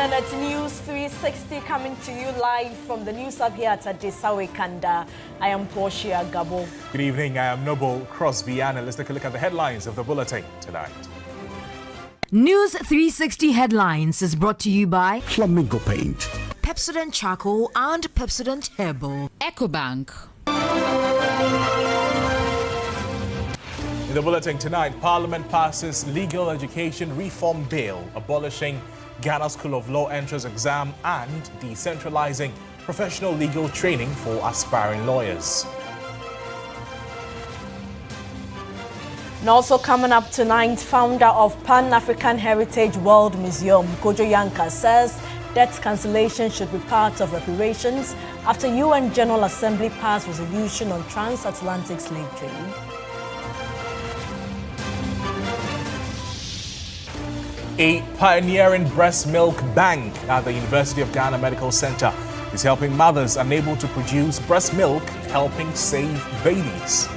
evening, it's News 360 coming to you live from the News Hub here at Adesawe Kanda. I am Portia Gabo. Good evening, I am Noble Crosby, and let's take a look at the headlines of the bulletin tonight. News 360 Headlines is brought to you by Flamingo Paint, Pepsodent Charcoal and Pepsodent Herbal, EcoBank. In the bulletin tonight, Parliament passes Legal Education Reform Bill, abolishing Ghana School of Law entrance exam and decentralizing professional legal training for aspiring lawyers. And also coming up tonight, founder of Pan-African Heritage World Museum, Kojo Yanka, says debt cancellation should be part of reparations after UN General Assembly passed resolution on transatlantic slave trade. A pioneering breast milk bank at the University of Ghana Medical Center is helping mothers unable to produce breast milk, helping save babies.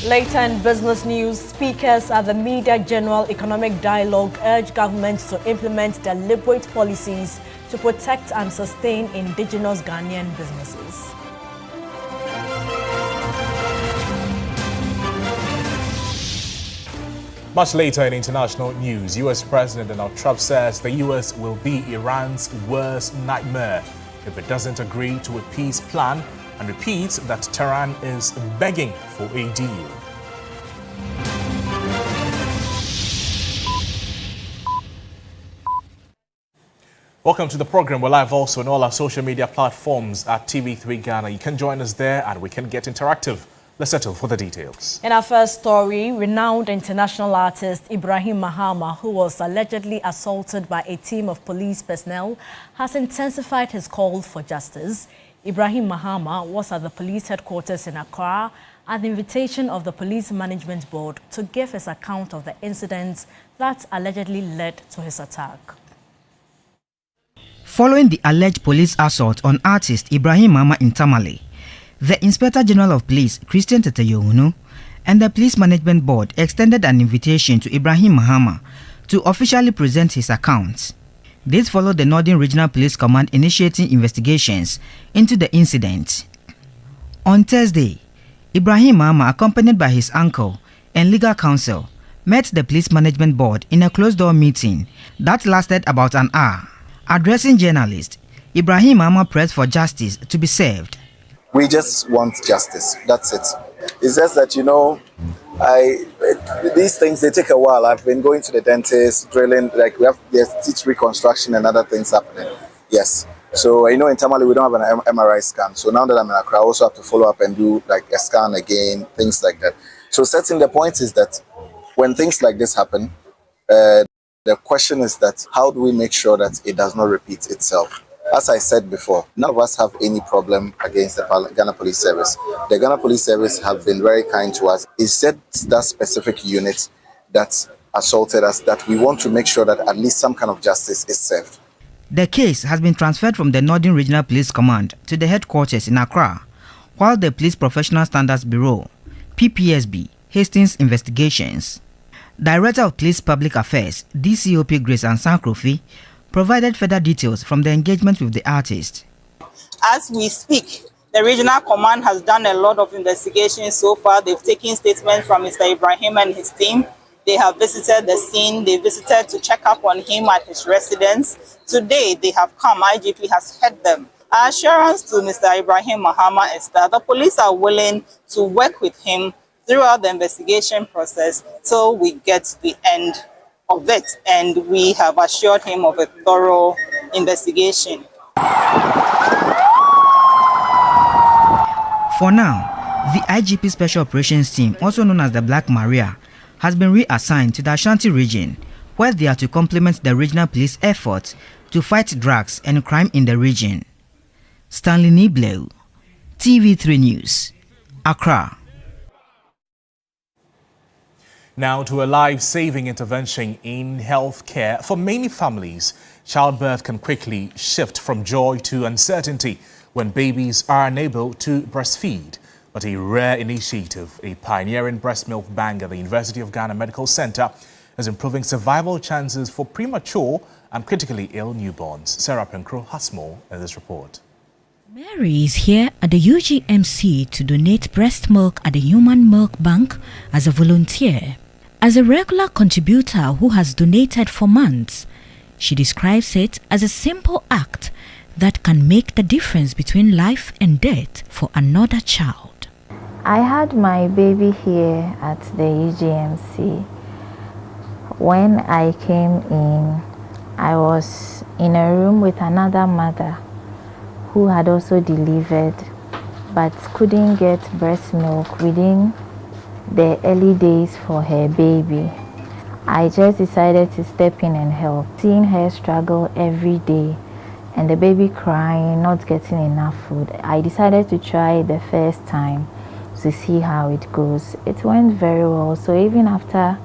Later in business news, speakers at the Media General Economic Dialogue urge governments to implement deliberate policies to protect and sustain indigenous Ghanaian businesses. Much later in international news, U.S. President Donald Trump says the U.S. will be Iran's worst nightmare if it doesn't agree to a peace plan, and repeats that Tehran is begging for a deal. Welcome to the program. We're live also on all our social media platforms at TV3 Ghana. You can join us there and we can get interactive. Let's settle for the details. In our first story, renowned international artist Ibrahim Mahama, who was allegedly assaulted by a team of police personnel, has intensified his call for justice. Ibrahim Mahama was at the police headquarters in Accra at the invitation of the Police Management Board to give his account of the incidents that allegedly led to his attack. Following the alleged police assault on artist Ibrahim Mahama in Tamale, the Inspector General of Police, Christian Teteyohunu, and the Police Management Board extended an invitation to Ibrahim Mahama to officially present his accounts. This followed the Northern Regional Police Command initiating investigations into the incident. On Thursday, Ibrahim Mahama, accompanied by his uncle and legal counsel, met the Police Management Board in a closed-door meeting that lasted about an hour. Addressing journalists, Ibrahim Mahama pressed for justice to be served. We just want justice. That's it. It's just that, these things, they take a while. I've been going to the dentist, drilling, there's teeth reconstruction and other things happening. Yes. So, in Tamale, we don't have an MRI scan. So now that I'm in Accra, I also have to follow up and do a scan again, things like that. So setting the point is that when things like this happen, the question is that how do we make sure that it does not repeat itself? As I said before, none of us have any problem against the Ghana Police Service. The Ghana Police Service have been very kind to us. It's that specific unit that assaulted us that we want to make sure that at least some kind of justice is served. The case has been transferred from the Northern Regional Police Command to the headquarters in Accra, while the Police Professional Standards Bureau, PPSB, hastens investigations. Director of Police Public Affairs, DCOP Grace Ansankrofi, provided further details from the engagement with the artist. As we speak, the regional command has done a lot of investigations so far. They've taken statements from Mr. Ibrahim and his team. They have visited the scene. They visited to check up on him at his residence. Today, they have come. IGP has heard them. Our assurance to Mr. Ibrahim Mahama is that the police are willing to work with him throughout the investigation process till we get to the end of it, and we have assured him of a thorough investigation. For now, the IGP Special Operations Team, also known as the Black Maria, has been reassigned to the Ashanti region, where they are to complement the regional police efforts to fight drugs and crime in the region. Stanley Niblew, TV3 News, Accra. Now to a life-saving intervention in healthcare. For many families, childbirth can quickly shift from joy to uncertainty when babies are unable to breastfeed. But a rare initiative, a pioneering breast milk bank at the University of Ghana Medical Center, is improving survival chances for premature and critically ill newborns. Sarah Penkro has more in this report. Mary is here at the UGMC to donate breast milk at the Human Milk Bank as a volunteer. As a regular contributor who has donated for months, she describes it as a simple act that can make the difference between life and death for another child. I had my baby here at the UGMC. When I came in, I was in a room with another mother who had also delivered but couldn't get breast milk within the early days for her baby. I just decided to step in and help. Seeing her struggle every day and the baby crying, not getting enough food, I decided to try the first time to see how it goes. It went very well. So even after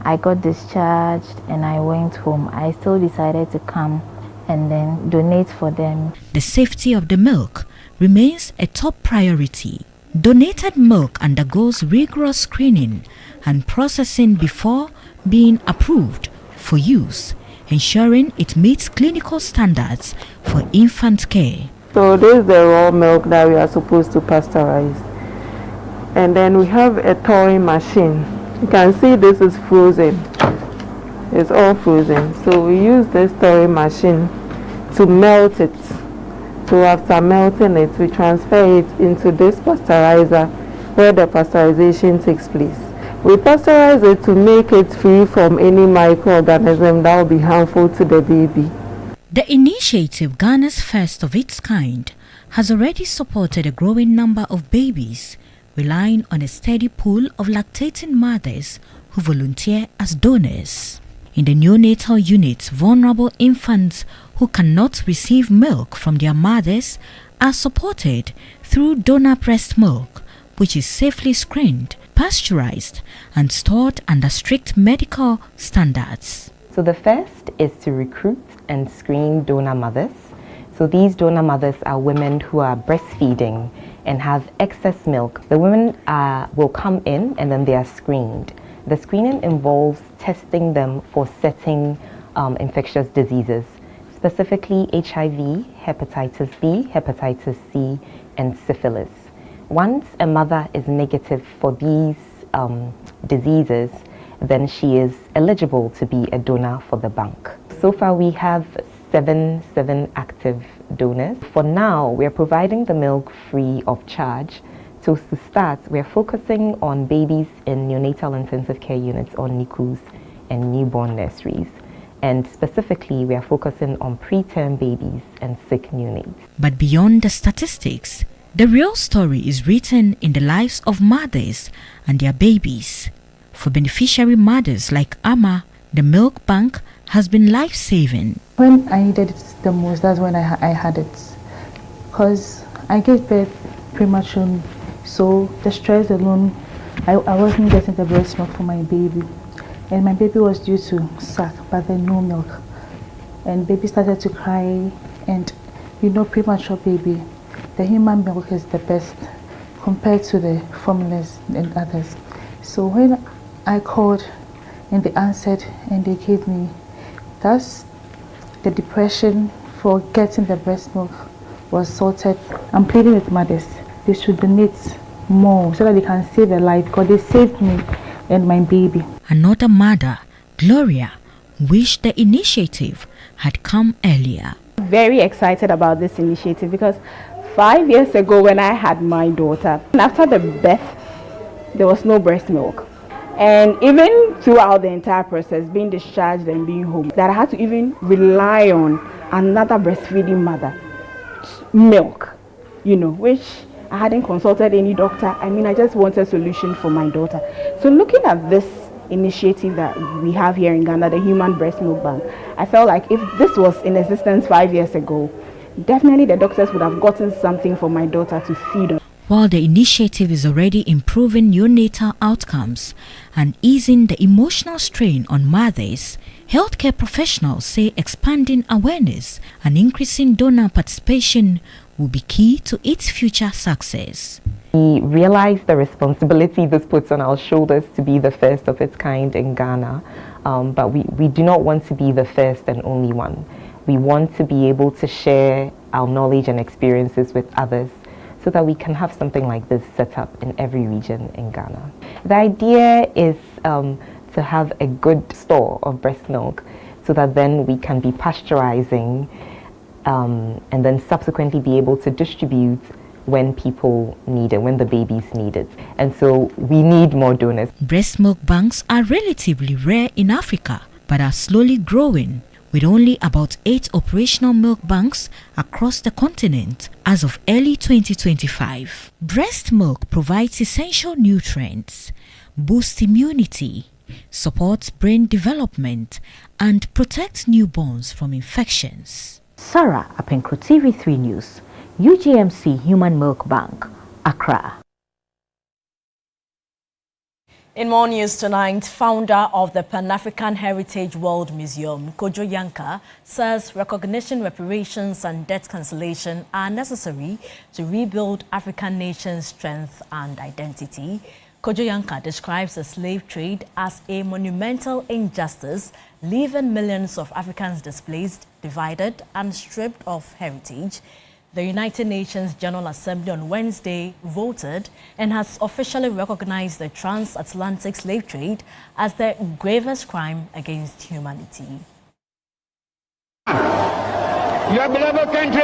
I got discharged and I went home, I still decided to come and then donate for them. The safety of the milk remains a top priority. Donated milk undergoes rigorous screening and processing before being approved for use, ensuring it meets clinical standards for infant care. So this is the raw milk that we are supposed to pasteurize. And then we have a thawing machine. You can see this is frozen. It's all frozen. So we use this thawing machine to melt it. So after melting it, we transfer it into this pasteurizer where the pasteurization takes place. We pasteurize it to make it free from any microorganism that will be harmful to the baby. The initiative, Ghana's first of its kind, has already supported a growing number of babies, relying on a steady pool of lactating mothers who volunteer as donors. In the neonatal units, vulnerable infants who cannot receive milk from their mothers are supported through donor breast milk, which is safely screened, pasteurized, and stored under strict medical standards. So the first is to recruit and screen donor mothers. So these donor mothers are women who are breastfeeding and have excess milk. The women will come in and then they are screened. The screening involves testing them for certain infectious diseases, specifically HIV, hepatitis B, hepatitis C, and syphilis. Once a mother is negative for these diseases, then she is eligible to be a donor for the bank. So far we have seven active donors. For now, we are providing the milk free of charge. So to start, we are focusing on babies in neonatal intensive care units or NICUs and newborn nurseries. And specifically, we are focusing on preterm babies and sick neonates. But beyond the statistics, the real story is written in the lives of mothers and their babies. For beneficiary mothers like Amma, the milk bank has been life-saving. When I needed it the most, that's when I had it. Because I gave birth prematurely, so the stress alone, I wasn't getting the breast milk for my baby. And my baby was due to suck, but then no milk. And baby started to cry, and premature baby, the human milk is the best compared to the formulas and others. So when I called and they answered and they gave me, thus the depression for getting the breast milk was sorted. I'm pleading with mothers, they should donate more so that they can save a life, because they saved me and my baby. Another mother, Gloria, wished the initiative had come earlier. Very excited about this initiative because 5 years ago when I had my daughter, after the birth, there was no breast milk. And even throughout the entire process, being discharged and being home, that I had to even rely on another breastfeeding mother, milk, which I hadn't consulted any doctor. I just wanted a solution for my daughter. So looking at this initiative that we have here in Ghana, the Human Breast Milk Bank, I felt like if this was in existence 5 years ago, definitely the doctors would have gotten something for my daughter to feed on. While the initiative is already improving neonatal outcomes and easing the emotional strain on mothers, healthcare professionals say expanding awareness and increasing donor participation will be key to its future success. We realize the responsibility this puts on our shoulders to be the first of its kind in Ghana, but we do not want to be the first and only one. We want to be able to share our knowledge and experiences with others so that we can have something like this set up in every region in Ghana. The idea is to have a good store of breast milk so that then we can be pasteurizing and then subsequently be able to distribute when people need it, when the babies need it. And so we need more donors. Breast milk banks are relatively rare in Africa, but are slowly growing, with only about 8 operational milk banks across the continent as of early 2025. Breast milk provides essential nutrients, boosts immunity, supports brain development, and protects newborns from infections. Sarah Apenkro, TV3 News, UGMC Human Milk Bank, Accra. In more news tonight, founder of the Pan-African Heritage World Museum, Kojo Yanka, says recognition, reparations and debt cancellation are necessary to rebuild African nations' strength and identity. Kojo Yanka describes the slave trade as a monumental injustice, leaving millions of Africans displaced, divided and stripped of heritage. The United Nations General Assembly on Wednesday voted and has officially recognized the transatlantic slave trade as the gravest crime against humanity. Your beloved country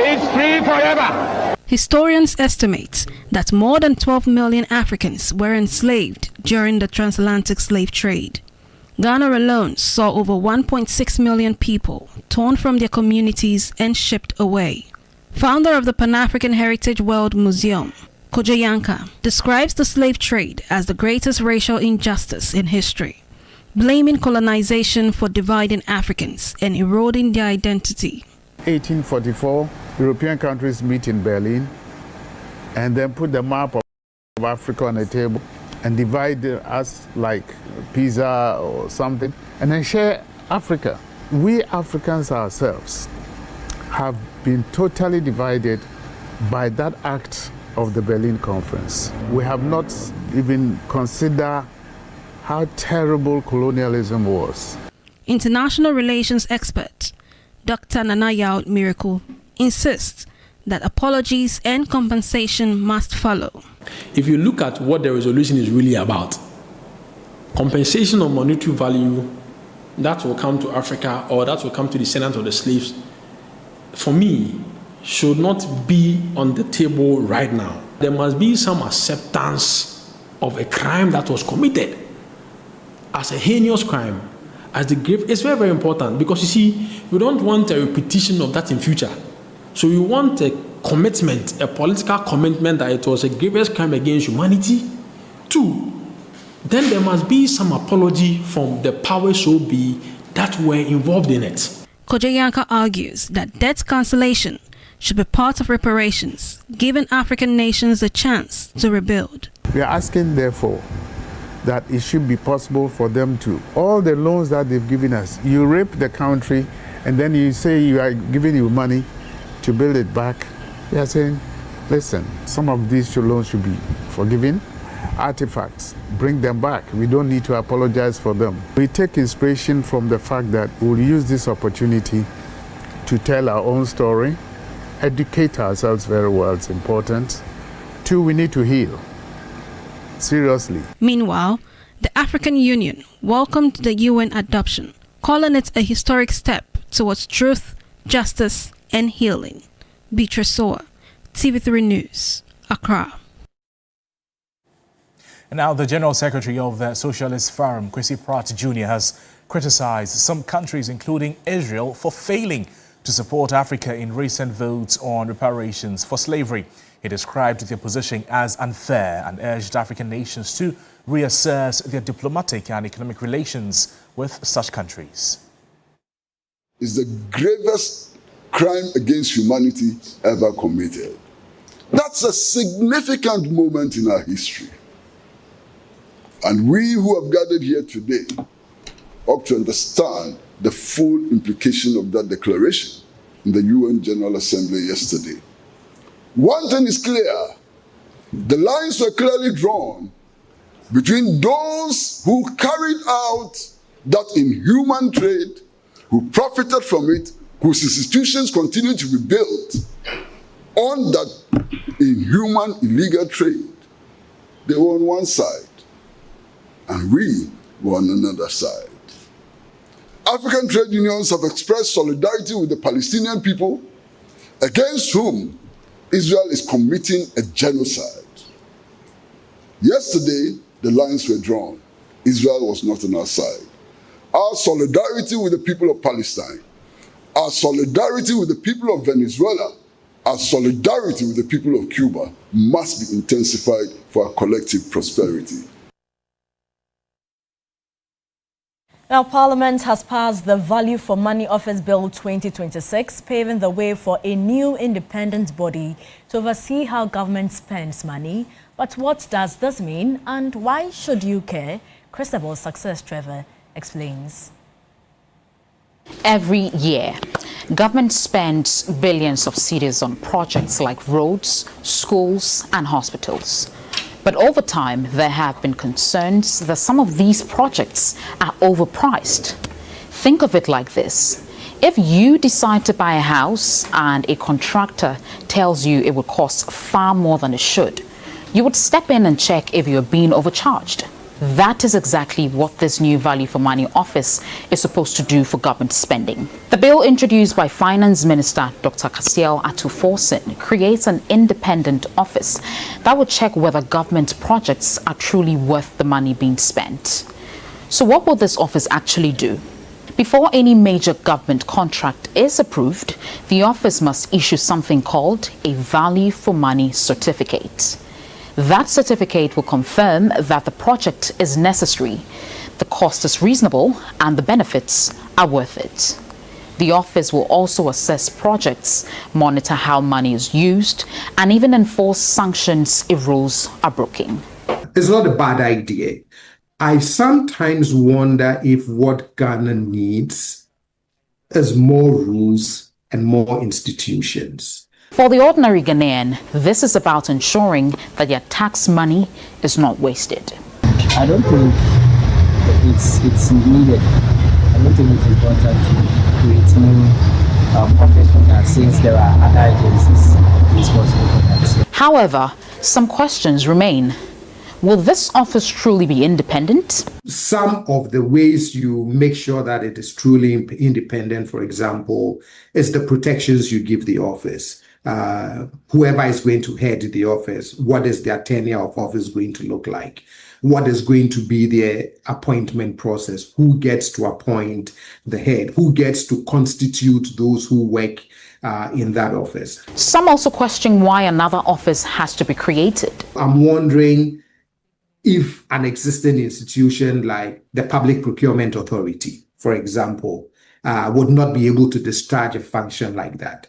is free forever. Historians estimate that more than 12 million Africans were enslaved during the transatlantic slave trade. Ghana alone saw over 1.6 million people torn from their communities and shipped away. Founder of the Pan-African Heritage World Museum, Kojo Yanka, describes the slave trade as the greatest racial injustice in history, blaming colonization for dividing Africans and eroding their identity. 1844, European countries meet in Berlin and then put the map of Africa on the table and divide us like pizza or something, and then share Africa. We Africans ourselves have been totally divided by that act of the Berlin Conference. We have not even considered how terrible colonialism was. International relations expert Dr. Nana Yao Miracle insists that apologies and compensation must follow. If you look at what the resolution is really about, compensation of monetary value that will come to Africa or that will come to the descendants of the slaves, for me, should not be on the table right now. There must be some acceptance of a crime that was committed as a heinous crime, as the grave. It's very, very important because you see, we don't want a repetition of that in future. So we want a commitment, a political commitment that it was a grievous crime against humanity. 2, then there must be some apology from the powers so be that were involved in it. Kojo Yanka argues that debt cancellation should be part of reparations, giving African nations a chance to rebuild. We are asking, therefore, that it should be possible for them to, all the loans that they've given us, you rape the country and then you say you are giving you money to build it back. We are saying, listen, some of these loans should be forgiven. Artifacts, bring them back. We don't need to apologize for them. We take inspiration from the fact that we'll use this opportunity to tell our own story, educate ourselves very well, it's important. 2, we need to heal. Seriously. Meanwhile, the African Union welcomed the UN adoption, calling it a historic step towards truth, justice, and healing. Beatrice Soa, TV3 News, Accra. And now the General Secretary of the Socialist Forum, Kwesi Pratt Jr., has criticized some countries, including Israel, for failing to support Africa in recent votes on reparations for slavery. He described their position as unfair and urged African nations to reassess their diplomatic and economic relations with such countries. It's the gravest crime against humanity ever committed. That's a significant moment in our history. And we who have gathered here today ought to understand the full implication of that declaration in the UN General Assembly yesterday. One thing is clear, The lines were clearly drawn between those who carried out that inhuman trade, who profited from it, whose institutions continued to be built on that inhuman, illegal trade. They were on one side, and we were on another side. African trade unions have expressed solidarity with the Palestinian people, against whom Israel is committing a genocide. Yesterday, the lines were drawn. Israel was not on our side. Our solidarity with the people of Palestine, our solidarity with the people of Venezuela, our solidarity with the people of Cuba must be intensified for our collective prosperity. Now, Parliament has passed the Value for Money Office Bill 2026, paving the way for a new independent body to oversee how government spends money. But what does this mean, and why should you care? Christabel Success Trevor explains. Every year, government spends billions of cedis on projects like roads, schools, and hospitals. But over time, there have been concerns that some of these projects are overpriced. Think of it like this. If you decide to buy a house and a contractor tells you it would cost far more than it should, you would step in and check if you're being overcharged. That is exactly what this new Value for Money office is supposed to do for government spending. The bill introduced by Finance Minister Dr. Kasiel Atuforsen creates an independent office that will check whether government projects are truly worth the money being spent. So what will this office actually do? Before any major government contract is approved, the office must issue something called a Value for Money certificate. That certificate will confirm that the project is necessary, the cost is reasonable, and the benefits are worth it. The office will also assess projects, monitor how money is used, and even enforce sanctions if rules are broken. It's not a bad idea. I sometimes wonder if what Ghana needs is more rules and more institutions. For the ordinary Ghanaian, this is about ensuring that their tax money is not wasted. I don't think it's needed. I don't think it's important to create new office for that, since there are other agencies responsible for that. However, some questions remain. Will this office truly be independent? Some of the ways you make sure that it is truly independent, for example, is the protections you give the office. Whoever is going to head the office, what is their tenure of office going to look like? What is going to be their appointment process? Who gets to appoint the head? Who gets to constitute those who work in that office? Some also question why another office has to be created. I'm wondering if an existing institution like the Public Procurement Authority, for example, would not be able to discharge a function like that.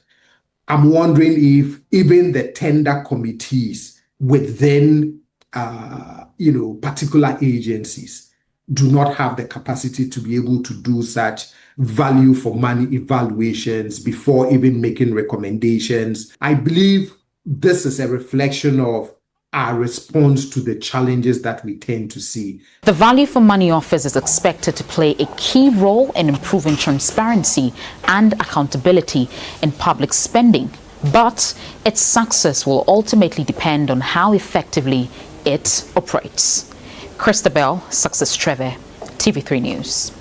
I'm wondering if even the tender committees within, particular agencies do not have the capacity to be able to do such value for money evaluations before even making recommendations. I believe this is a reflection of our response to the challenges that we tend to see. The Value for Money office is expected to play a key role in improving transparency and accountability in public spending, but its success will ultimately depend on how effectively it operates. Christabel Success Trevor, TV3 News.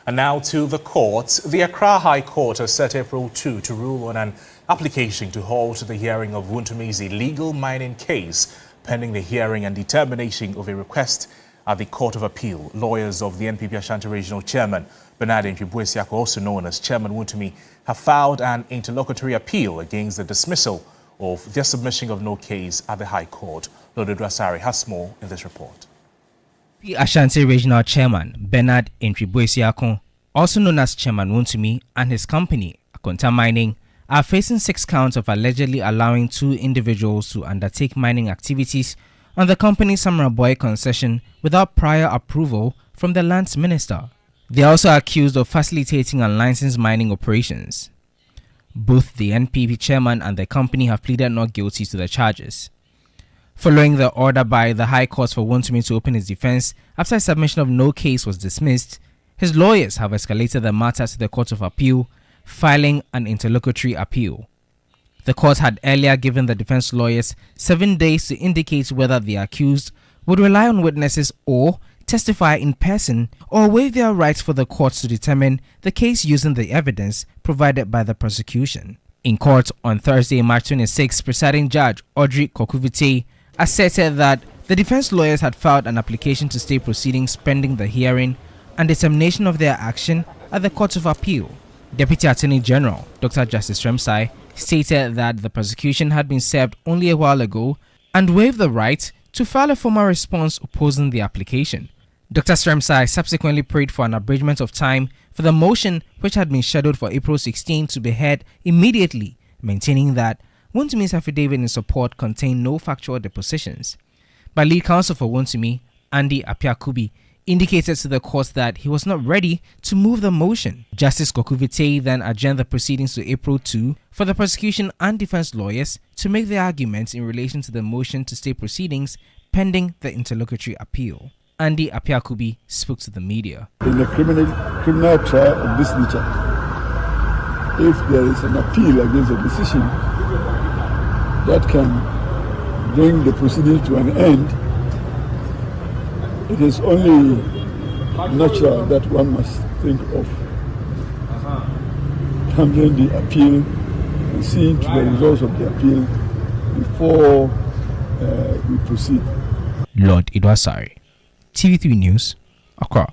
And now to the courts. The Accra High Court has set April 2 to rule on an application to halt the hearing of Wuntumi's illegal mining case, pending the hearing and determination of a request at the Court of Appeal. Lawyers of the NPP Ashanti Regional Chairman Bernard Ntwi-Boesiako, also known as Chairman Wuntumi, have filed an interlocutory appeal against the dismissal of their submission of no case at the High Court. Lodo Drasari has more in this report. The Ashanti Regional Chairman Bernard Ntwi-Boesiako, also known as Chairman Wuntumi, and his company, Akonta Mining, are facing 6 counts of allegedly allowing 2 individuals to undertake mining activities on the company's Samraboy concession without prior approval from the lands minister. They are also accused of facilitating unlicensed mining operations. Both the NPP chairman and the company have pleaded not guilty to the charges. Following the order by the High Court for Wontumi to open his defense after submission of no case was dismissed, his lawyers have escalated the matter to the Court of Appeal, filing an interlocutory appeal. The court had earlier given the defense lawyers 7 days to indicate whether the accused would rely on witnesses or testify in person or waive their rights for the court to determine the case using the evidence provided by the prosecution. In court on Thursday, March 26, presiding judge Audrey Kokuvite asserted that the defense lawyers had filed an application to stay proceedings pending the hearing and determination of their action at the Court of Appeal. Deputy Attorney General Dr. Justice Remsai stated that the prosecution had been served only a while ago and waived the right to file a formal response opposing the application. Dr. Remsai subsequently prayed for an abridgment of time for the motion, which had been scheduled for April 16 to be heard immediately, maintaining that Wontumi's affidavit in support contained no factual depositions. But lead counsel for Wontumi, Andy Apiakubi, indicated to the court that he was not ready to move the motion. Justice Kokuvite then adjourned the proceedings to April 2 for the prosecution and defense lawyers to make their arguments in relation to the motion to stay proceedings pending the interlocutory appeal. Andy Apiakubi spoke to the media. In a criminal trial of this nature, if there is an appeal against a decision that can bring the proceedings to an end, it is only natural that one must think of handling the appeal and seeing to the results of the appeal before we proceed. Lord Idwasari, TV3 News, Accra.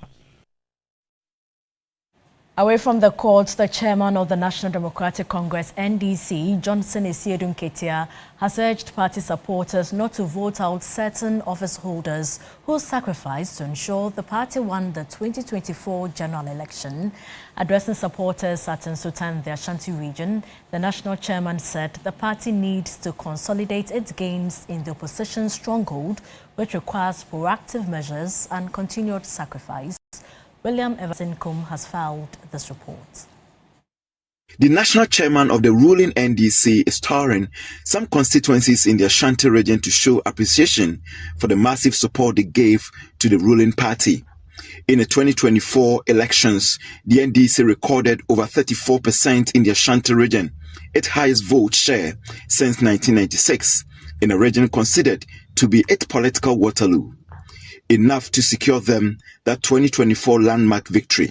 Away from the courts, the chairman of the National Democratic Congress, NDC, Johnson Esiedun Ketia, has urged party supporters not to vote out certain office holders who sacrificed to ensure the party won the 2024 general election. Addressing supporters at Nsutan, the Ashanti region, the national chairman said the party needs to consolidate its gains in the opposition's stronghold, which requires proactive measures and continued sacrifice. William Everson Kum has filed this report. The national chairman of the ruling NDC is touring some constituencies in the Ashanti region to show appreciation for the massive support they gave to the ruling party. In the 2024 elections, the NDC recorded over 34% in the Ashanti region, its highest vote share since 1996, in a region considered to be its political Waterloo, enough to secure them that 2024 landmark victory.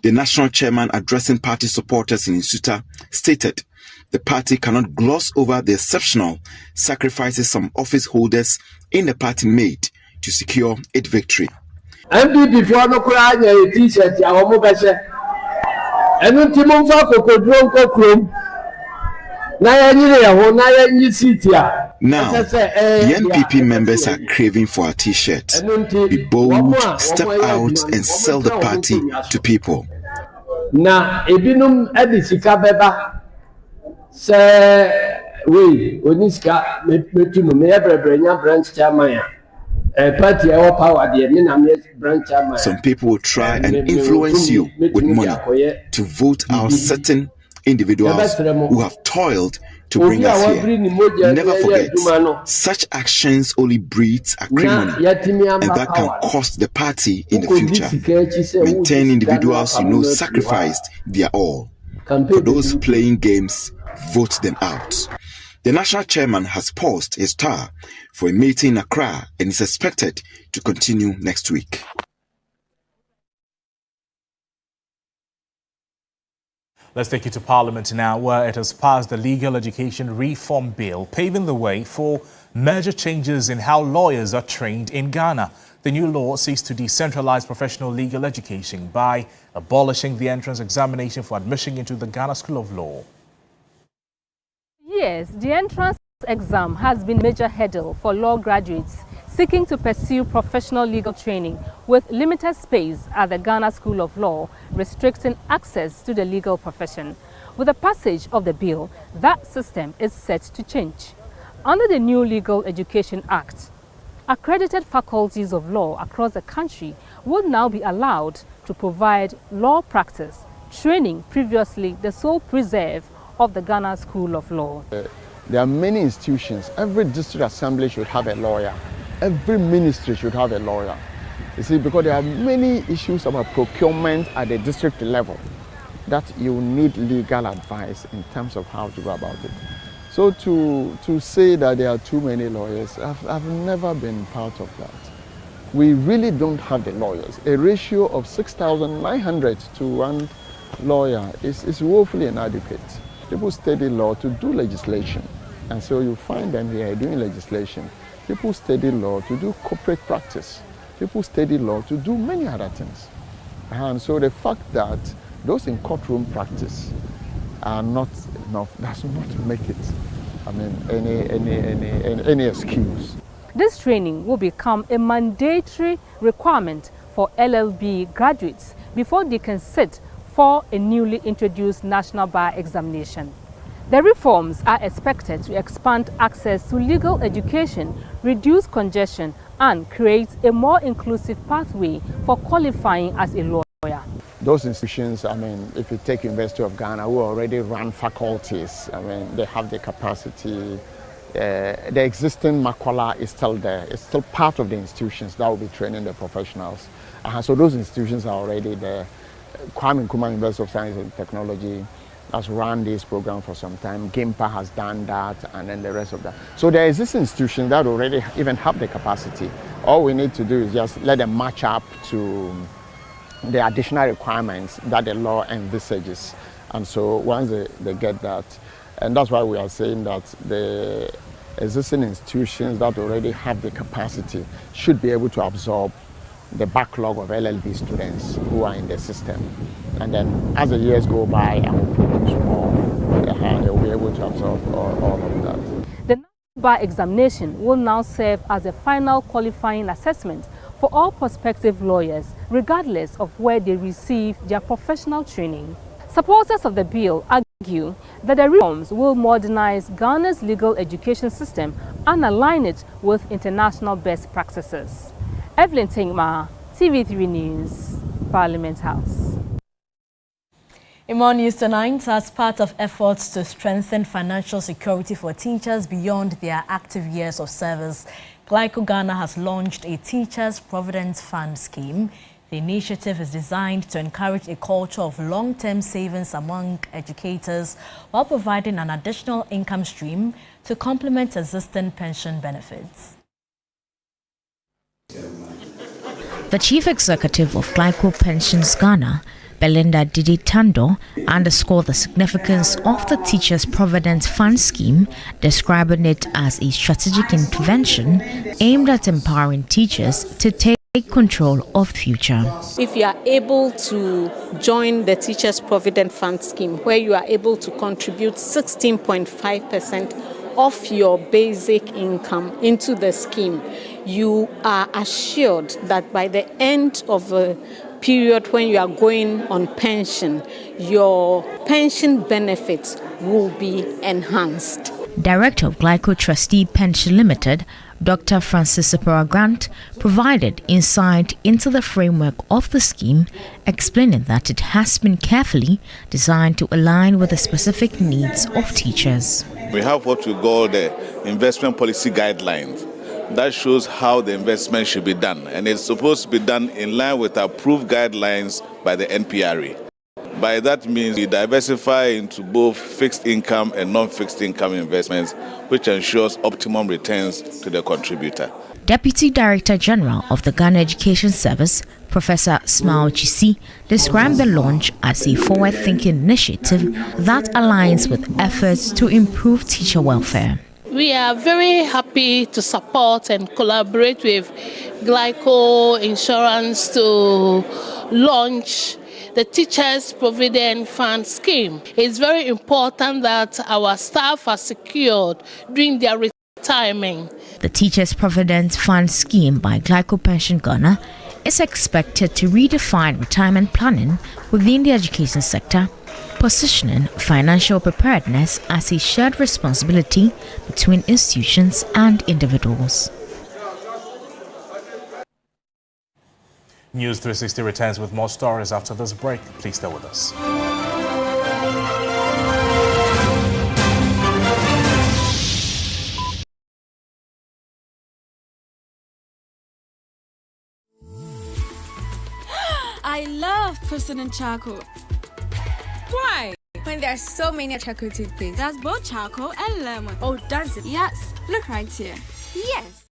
The national chairman, addressing party supporters in Nsuta, stated the party cannot gloss over the exceptional sacrifices some office holders in the party made to secure its victory. MPP for no kura a t-shirt ya omo bese enu ti mo fa kokodro nko krom na ya nyire ya ho na ya nyi seat ya. Now, the NPP members are craving for a t-shirt. Be bold, step out and sell the party to people. Na ebinum edisika beba se we oniska metuno me ebrebrenya branch chairman ya. Some people will try and influence you with money to vote out certain individuals who have toiled to bring us here. Never forget, such actions only breeds acrimony, and that can cost the party in the future. Maintain individuals you know sacrificed their all. For those playing games, vote them out. The national chairman has paused his tour for a meeting in Accra and is expected to continue next week. Let's take you to Parliament now, where it has passed the Legal Education Reform Bill, paving the way for major changes in how lawyers are trained in Ghana. The new law seeks to decentralize professional legal education by abolishing the entrance examination for admission into the Ghana School of Law. Yes, the entrance exam has been a major hurdle for law graduates seeking to pursue professional legal training, with limited space at the Ghana School of Law restricting access to the legal profession. With the passage of the bill, that system is set to change. Under the new Legal Education Act, accredited faculties of law across the country will now be allowed to provide law practice training previously the sole preserve of the Ghana School of Law. There are many institutions. Every district assembly should have a lawyer. Every ministry should have a lawyer. You see, because there are many issues about procurement at the district level that you need legal advice in terms of how to go about it. So to say that there are too many lawyers, I've never been part of that. We really don't have the lawyers. A ratio of 6,900 to one lawyer is woefully inadequate. People study law to do legislation, and so you find them here doing legislation. People study law to do corporate practice. People study law to do many other things. And so the fact that those in courtroom practice are not enough does not make it, I mean, any excuse. This training will become a mandatory requirement for LLB graduates before they can sit for a newly introduced national bar examination. The reforms are expected to expand access to legal education, reduce congestion, and create a more inclusive pathway for qualifying as a lawyer. Those institutions, I mean, if you take University of Ghana, who already run faculties, I mean, they have the capacity. The existing Makola is still there. It's still part of the institutions that will be training the professionals. So those institutions are already there. Kwame Nkrumah University of Science and Technology has run this program for some time. GIMPA has done that, and then the rest of that. So there is institutions that already even have the capacity. All we need to do is just let them match up to the additional requirements that the law envisages. And so once they get that, and that's why we are saying that the existing institutions that already have the capacity should be able to absorb the backlog of LLB students who are in the system. And then as the years go by and will produce more, they will be able to absorb all of that. The national bar examination will now serve as a final qualifying assessment for all prospective lawyers, regardless of where they receive their professional training. Supporters of the bill argue that the reforms will modernize Ghana's legal education system and align it with international best practices. Evelyn Tingma, TV3 News, Parliament House. In more news tonight, as part of efforts to strengthen financial security for teachers beyond their active years of service, Glyco Ghana has launched a Teachers Provident Fund scheme. The initiative is designed to encourage a culture of long-term savings among educators while providing an additional income stream to complement existing pension benefits. The Chief Executive of Glyco Pensions Ghana, Belinda Didi Tando, underscored the significance of the Teachers Provident Fund scheme, describing it as a strategic intervention aimed at empowering teachers to take control of the future. If you are able to join the Teachers Provident Fund scheme, where you are able to contribute 16.5% of your basic income into the scheme, you are assured that by the end of a period when you are going on pension, your pension benefits will be enhanced. Director of Glyco Trustee Pension Limited, Dr. Francis Sapara Grant, provided insight into the framework of the scheme, explaining that it has been carefully designed to align with the specific needs of teachers. We have what we call the investment policy guidelines. That shows how the investment should be done, and it's supposed to be done in line with approved guidelines by the NPRA. By that means we diversify into both fixed income and non-fixed income investments, which ensures optimum returns to the contributor. Deputy Director General of the Ghana Education Service, Professor Smile Chisi, described the launch as a forward-thinking initiative that aligns with efforts to improve teacher welfare. We are very happy to support and collaborate with Glyco Insurance to launch the Teachers Provident Fund scheme. It's very important that our staff are secured during their retirement. The Teachers Provident Fund scheme by Glyco Pension Ghana is expected to redefine retirement planning within the education sector, positioning financial preparedness as a shared responsibility between institutions and individuals. News360 returns with more stories after this break. Please stay with us. I love President Charcoal. Why? When there are so many charcoal toothpaste. That's both charcoal and lemon. Oh, does it? Yes. Look right here. Yes.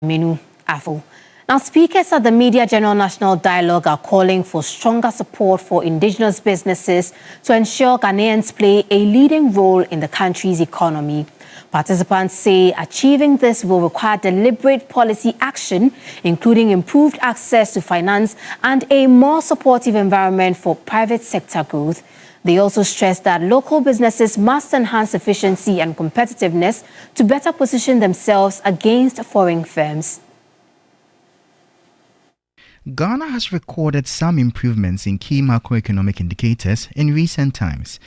Menu Afo. Now, speakers at the Media General National Dialogue are calling for stronger support for indigenous businesses to ensure Ghanaians play a leading role in the country's economy. Participants say achieving this will require deliberate policy action, including improved access to finance and a more supportive environment for private sector growth. They also stress that local businesses must enhance efficiency and competitiveness to better position themselves against foreign firms. Ghana has recorded some improvements in key macroeconomic indicators in recent times,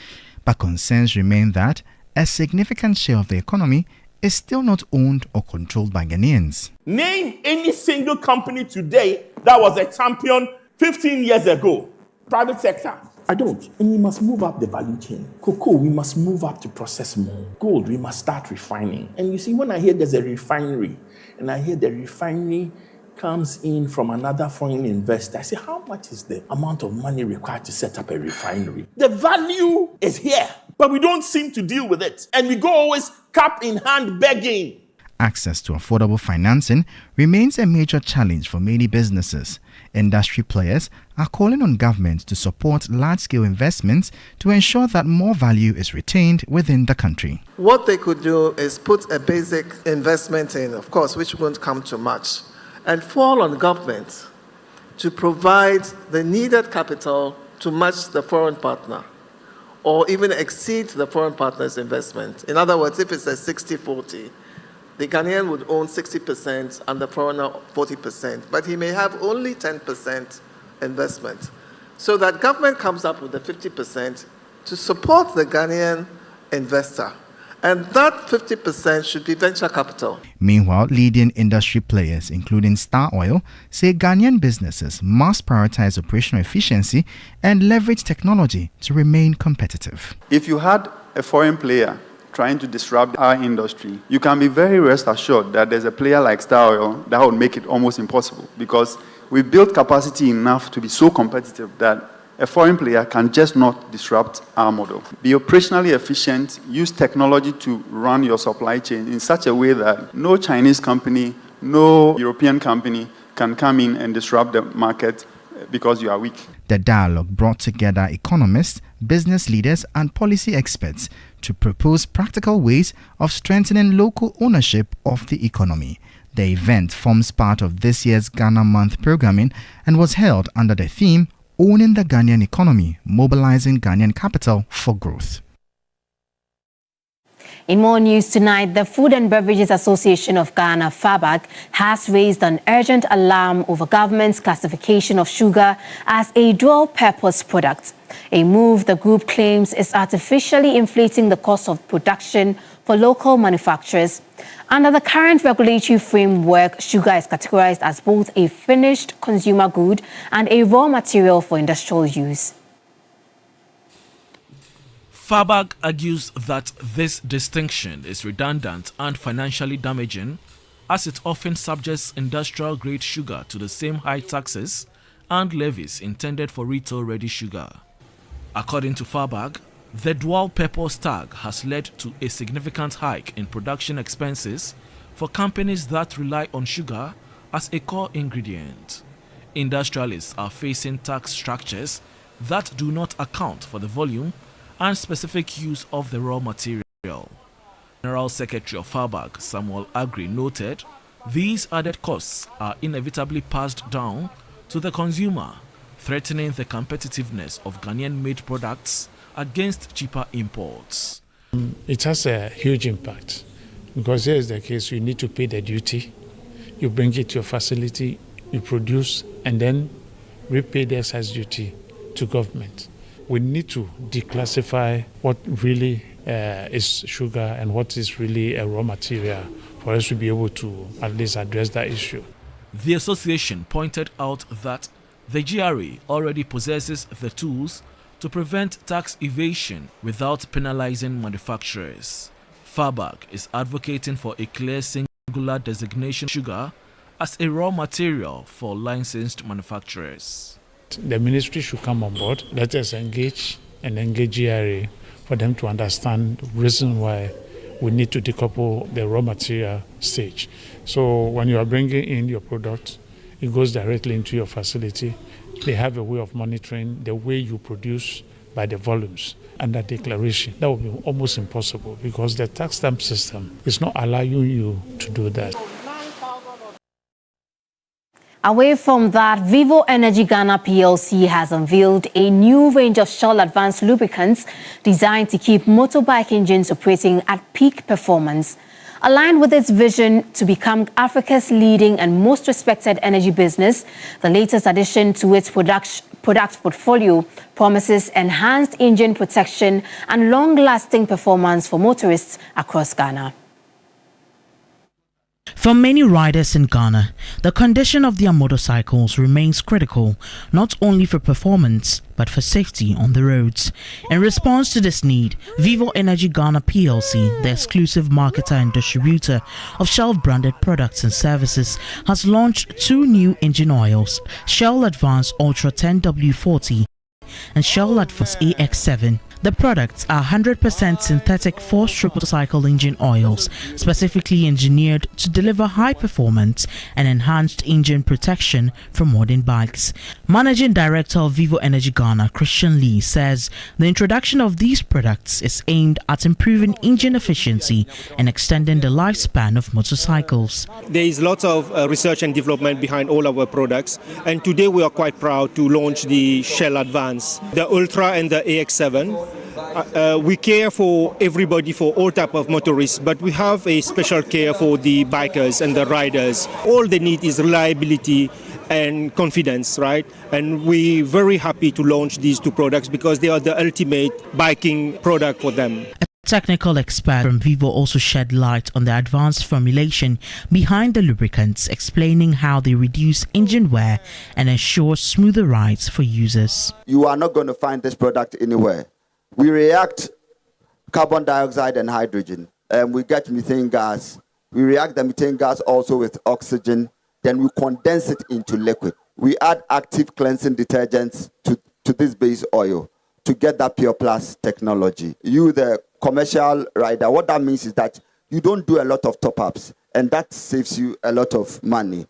but concerns remain that a significant share of the economy is still not owned or controlled by Ghanaians. Name any single company today that was a champion 15 years ago. Private sector. I don't. And we must move up the value chain. Cocoa, we must move up to process more. Gold, we must start refining. And you see, when I hear there's a refinery, and I hear the refinery comes in from another foreign investor, I say, how much is the amount of money required to set up a refinery? The value is here, but we don't seem to deal with it. And we go always cap in hand begging. Access to affordable financing remains a major challenge for many businesses. Industry players are calling on governments to support large-scale investments to ensure that more value is retained within the country. What they could do is put a basic investment in, of course, which won't come to much, and fall on government to provide the needed capital to match the foreign partner or even exceed the foreign partner's investment. In other words, if it's a 60-40, the Ghanaian would own 60% and the foreigner 40%, but he may have only 10% investment. So that government comes up with the 50% to support the Ghanaian investor. And that 50% should be venture capital. Meanwhile, leading industry players, including Star Oil, say Ghanaian businesses must prioritize operational efficiency and leverage technology to remain competitive. If you had a foreign player trying to disrupt our industry, you can be very rest assured that there's a player like Star Oil that would make it almost impossible, because we built capacity enough to be so competitive that a foreign player can just not disrupt our model. Be operationally efficient, use technology to run your supply chain in such a way that no Chinese company, no European company can come in and disrupt the market because you are weak. The dialogue brought together economists, business leaders, and policy experts to propose practical ways of strengthening local ownership of the economy. The event forms part of this year's Ghana Month programming and was held under the theme Owning the Ghanaian Economy, Mobilizing Ghanaian Capital for Growth. In more news tonight, the Food and Beverages Association of Ghana, FABAG, has raised an urgent alarm over government's classification of sugar as a dual-purpose product, a move the group claims is artificially inflating the cost of production for local manufacturers. Under the current regulatory framework, sugar is categorized as both a finished consumer good and a raw material for industrial use. FABAG argues that this distinction is redundant and financially damaging, as it often subjects industrial-grade sugar to the same high taxes and levies intended for retail-ready sugar. According to FABAG, the dual-purpose tag has led to a significant hike in production expenses for companies that rely on sugar as a core ingredient. Industrialists are facing tax structures that do not account for the volume and specific use of the raw material. General Secretary of FABAG, Samuel Agri, noted these added costs are inevitably passed down to the consumer, threatening the competitiveness of Ghanaian-made products against cheaper imports. It has a huge impact, because here is the case: you need to pay the duty, you bring it to your facility, you produce, and then repay the excise duty to government. We need to declassify what really is sugar and what is really a raw material for us to be able to at least address that issue. The association pointed out that the GRA already possesses the tools to prevent tax evasion without penalizing manufacturers. FABAG is advocating for a clear singular designation of sugar as a raw material for licensed manufacturers. The ministry should come on board. Let us engage GRA for them to understand the reason why we need to decouple the raw material stage. So when you are bringing in your product, it goes directly into your facility. They have a way of monitoring the way you produce by the volumes and that declaration. That would be almost impossible because the tax stamp system is not allowing you to do that. Away from that, Vivo Energy Ghana PLC has unveiled a new range of Shell Advanced lubricants designed to keep motorbike engines operating at peak performance. Aligned with its vision to become Africa's leading and most respected energy business, the latest addition to its product portfolio promises enhanced engine protection and long-lasting performance for motorists across Ghana. For many riders in Ghana, the condition of their motorcycles remains critical, not only for performance, but for safety on the roads. In response to this need, Vivo Energy Ghana PLC, the exclusive marketer and distributor of Shell-branded products and services, has launched 2 new engine oils, Shell Advance Ultra 10W40 and Shell Advance AX7. The products are 100% synthetic 4-stroke motorcycle engine oils, specifically engineered to deliver high performance and enhanced engine protection for modern bikes. Managing Director of Vivo Energy Ghana, Christian Lee, says the introduction of these products is aimed at improving engine efficiency and extending the lifespan of motorcycles. There is lots of research and development behind all our products, and today we are quite proud to launch the Shell Advance, the Ultra and the AX7. We care for everybody, for all type of motorists, but we have a special care for the bikers and the riders. All they need is reliability and confidence, right? And we're very happy to launch these 2 products because they are the ultimate biking product for them. A technical expert from Vivo also shed light on the advanced formulation behind the lubricants, explaining how they reduce engine wear and ensure smoother rides for users. You are not going to find this product anywhere. We react carbon dioxide and hydrogen, and we get methane gas. We react the methane gas also with oxygen, then we condense it into liquid. We add active cleansing detergents to this base oil to get that Pure Plus technology. You, the commercial rider, what that means is that you don't do a lot of top-ups, and that saves you a lot of money.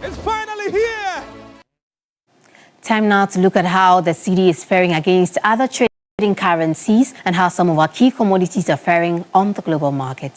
It's finally here! Time now to look at how the cedi is faring against other trading currencies and how some of our key commodities are faring on the global market.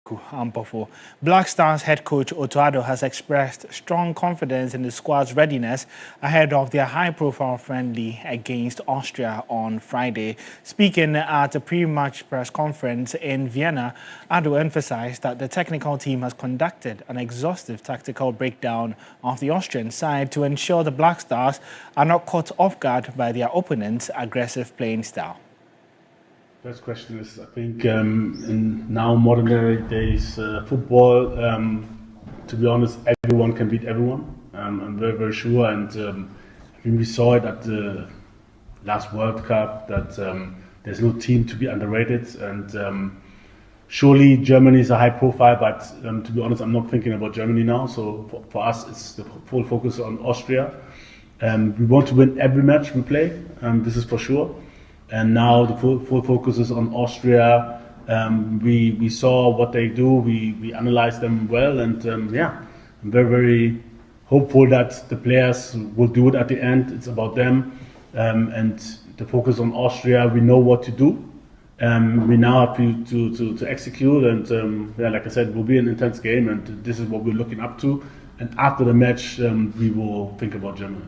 Ampofo. Black Stars head coach Otoado has expressed strong confidence in the squad's readiness ahead of their high-profile friendly against Austria on Friday. Speaking at a pre-match press conference in Vienna, Ado emphasized that the technical team has conducted an exhaustive tactical breakdown of the Austrian side to ensure the Black Stars are not caught off guard by their opponent's aggressive playing style. First question is, I think in now modern days football, to be honest, everyone can beat everyone. I'm very, very sure, and I think we saw it at the last World Cup that there's no team to be underrated, and surely Germany is a high profile, but to be honest, I'm not thinking about Germany now. So for us, it's the full focus on Austria. We want to win every match we play, this is for sure. And now the full focus is on Austria. We saw what they do. We analyzed them well, and yeah, I'm very, very hopeful that the players will do it at the end. It's about them, and the focus on Austria. We know what to do. We now have to execute, and yeah, like I said, it will be an intense game, and this is what we're looking up to. And after the match, we will think about Germany.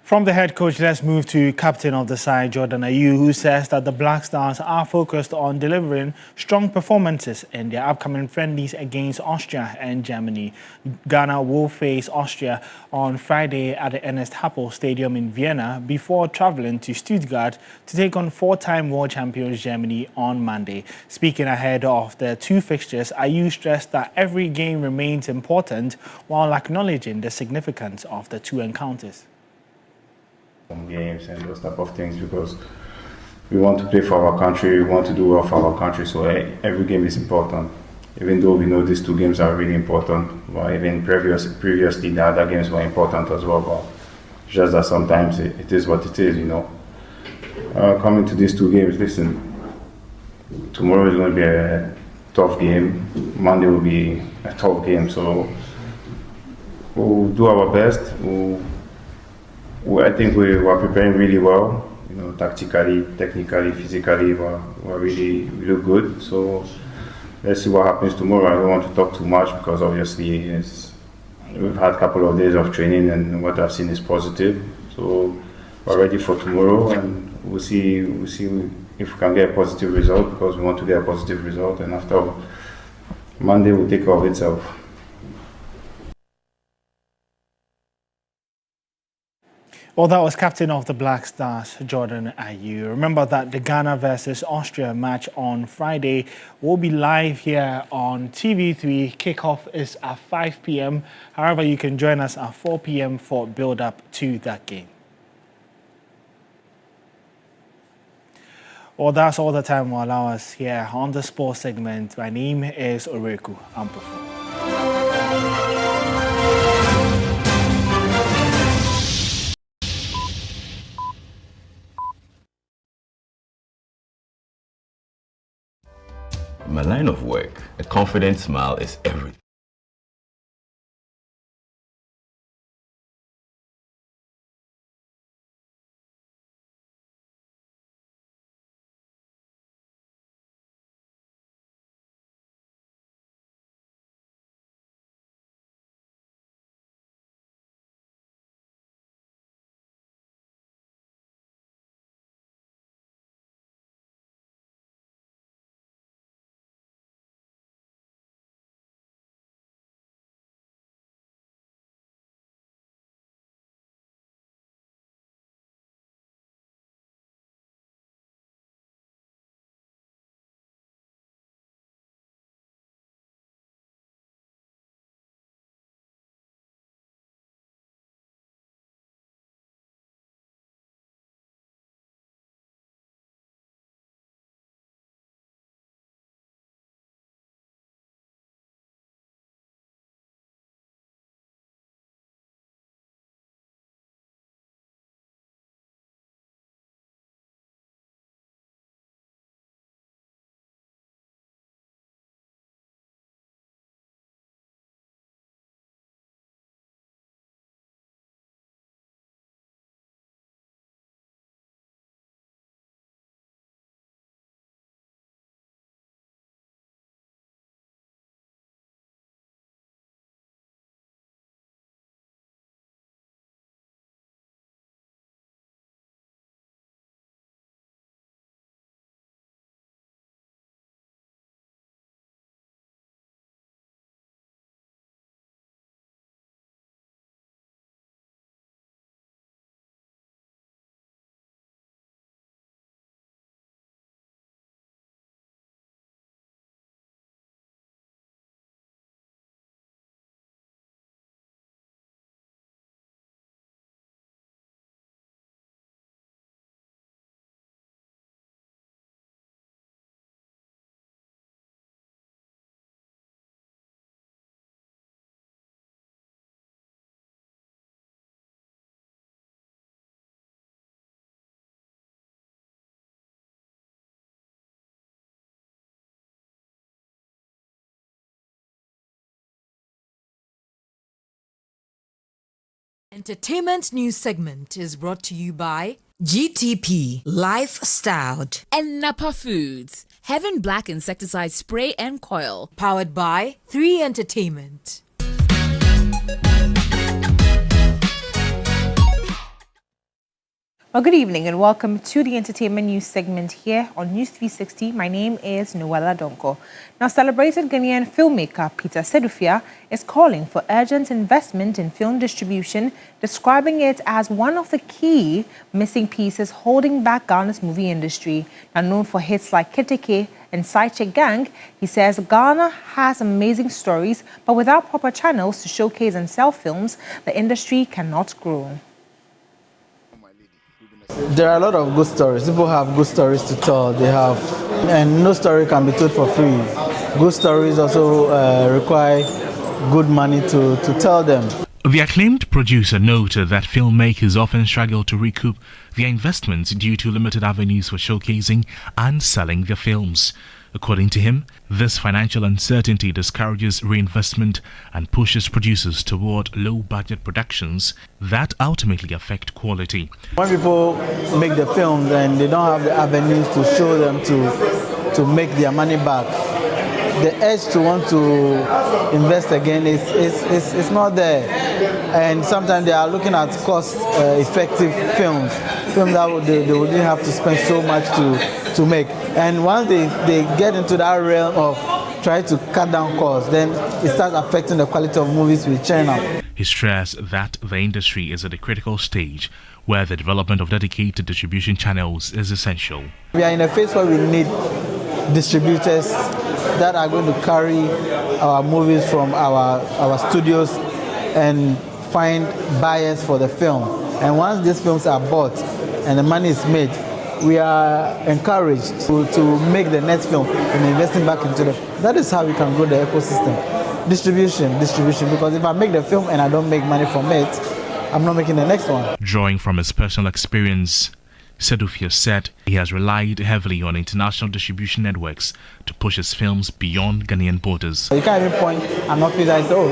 From the head coach, let's move to captain of the side, Jordan Ayew, who says that the Black Stars are focused on delivering strong performances in their upcoming friendlies against Austria and Germany. Ghana will face Austria on Friday at the Ernest Happel Stadium in Vienna before traveling to Stuttgart to take on four-time world champions Germany on Monday. Speaking ahead of the two fixtures, Ayew stressed that every game remains important while acknowledging the significance of the two encounters. Games and those type of things, because we want to play for our country, we want to do well for our country, so every game is important. Even though we know these two games are really important, well, even previously the other games were important as well, but just that sometimes it is what it is, you know. Coming to these two games, listen, tomorrow is going to be a tough game, Monday will be a tough game, so we'll do our best. I think we were preparing really well, you know, tactically, technically, physically, we look good. So let's see what happens tomorrow. I don't want to talk too much because obviously we've had a couple of days of training and what I've seen is positive. So we're ready for tomorrow, and we'll see if we can get a positive result, because we want to get a positive result, and after Monday will take care of itself. Well, that was captain of the Black Stars, Jordan Ayew. Remember that the Ghana versus Austria match on Friday will be live here on TV3. Kickoff is at 5 p.m. However, you can join us at 4 p.m. for build-up to that game. Well, that's all the time will allow us here on the sports segment. My name is Oreku Ampofo. In my line of work, a confident smile is everything. Entertainment news segment is brought to you by GTP Lifestyle and Napa Foods, Heaven Black Insecticide Spray and Coil, powered by 3 Entertainment. Well, good evening and welcome to the entertainment news segment here on News360. My name is Noella Donko. Now, celebrated Ghanaian filmmaker Peter Sedufia is calling for urgent investment in film distribution, describing it as one of the key missing pieces holding back Ghana's movie industry. Now, known for hits like Keteke and Sidechick Gang, he says Ghana has amazing stories, but without proper channels to showcase and sell films, the industry cannot grow. There are a lot of good stories. People have good stories to tell. And no story can be told for free. Good stories also require good money to tell them. The acclaimed producer noted that filmmakers often struggle to recoup their investments due to limited avenues for showcasing and selling their films. According to him, this financial uncertainty discourages reinvestment and pushes producers toward low-budget productions that ultimately affect quality. When people make the films and they don't have the avenues to show them to make their money back, the urge to want to invest again is not there. And sometimes they are looking at cost-effective films that they wouldn't have to spend so much to make. And once they get into that realm of trying to cut down costs, then it starts affecting the quality of movies we churn out. He stressed that the industry is at a critical stage where the development of dedicated distribution channels is essential. We are in a phase where we need distributors that are going to carry our movies from our studios and find buyers for the film. And once these films are bought and the money is made, we are encouraged to make the next film and investing back into them. That is how we can grow the ecosystem. Distribution, because if I make the film and I don't make money from it, I'm not making the next one. Drawing from his personal experience, Sedufia said he has relied heavily on international distribution networks to push his films beyond Ghanaian borders. You can't even point an office and say, oh,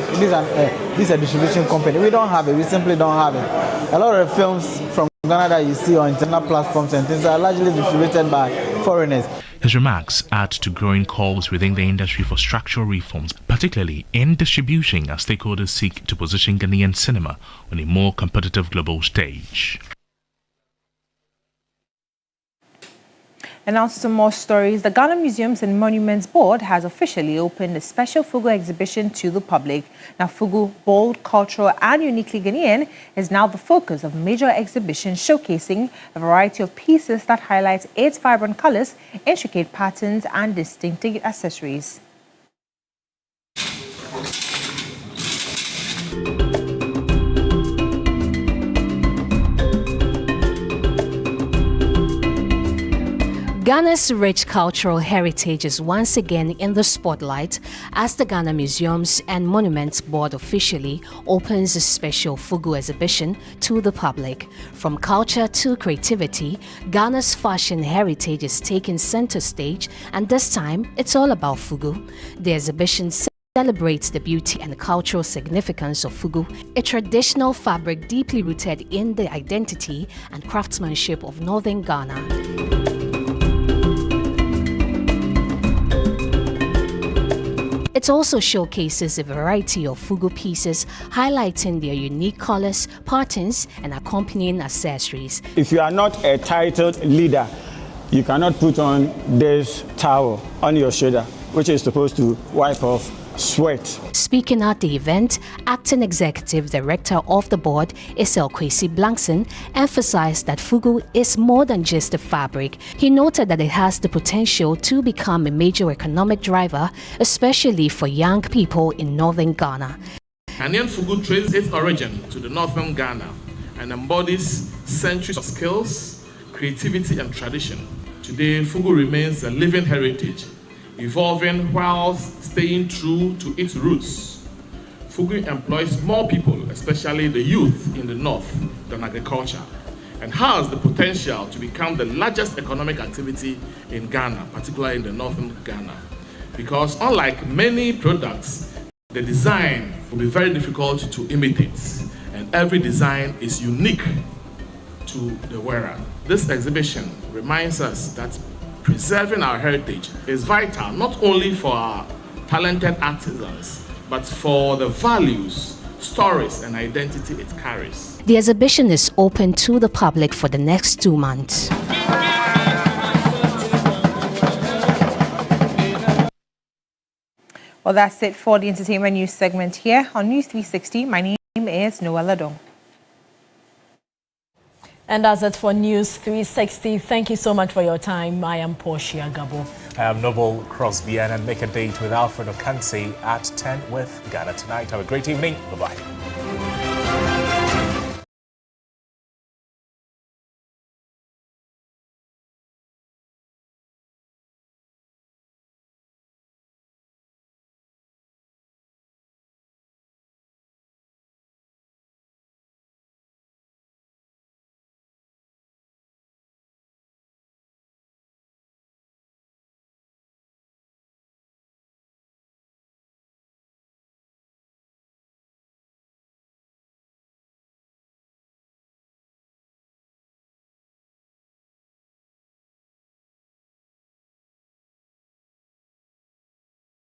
this is a distribution company. We don't have it. We simply don't have it. A lot of films from Ghana that you see on international platforms and things are largely distributed by foreigners. His remarks add to growing calls within the industry for structural reforms, particularly in distribution, as stakeholders seek to position Ghanaian cinema on a more competitive global stage. And now to some more stories. The Ghana Museums and Monuments Board has officially opened a special Fugu exhibition to the public. Now, Fugu, bold, cultural and uniquely Ghanaian, is now the focus of major exhibition showcasing a variety of pieces that highlight its vibrant colors, intricate patterns and distinctive accessories. Ghana's rich cultural heritage is once again in the spotlight as the Ghana Museums and Monuments Board officially opens a special Fugu exhibition to the public. From culture to creativity, Ghana's fashion heritage is taking center stage, and this time it's all about Fugu. The exhibition celebrates the beauty and cultural significance of Fugu, a traditional fabric deeply rooted in the identity and craftsmanship of northern Ghana. It also showcases a variety of Fugu pieces, highlighting their unique colors, patterns, and accompanying accessories. If you are not a titled leader, you cannot put on this towel on your shoulder, which is supposed to wipe off sweat. Speaking at the event, Acting Executive Director of the board, Isel Kwesi Blankson, emphasized that Fugu is more than just a fabric. He noted that it has the potential to become a major economic driver, especially for young people in northern Ghana. Ghanaian Fugu traces its origin to the northern Ghana and embodies centuries of skills, creativity and tradition. Today, Fugu remains a living heritage, evolving while staying true to its roots. Fugu employs more people, especially the youth in the north, than agriculture, and has the potential to become the largest economic activity in Ghana, particularly in the northern Ghana. Because unlike many products, the design will be very difficult to imitate, and every design is unique to the wearer. This exhibition reminds us that preserving our heritage is vital not only for our talented artisans, but for the values, stories, and identity it carries. The exhibition is open to the public for the next 2 months. Well, that's it for the entertainment news segment here on News 360. My name is Noella Dong. And that's it for News 360. Thank you so much for your time. I am Portia Gabo. I am Noble Crosby, and make a date with Alfred Okansi at 10 with Ghana Tonight. Have a great evening. Bye-bye.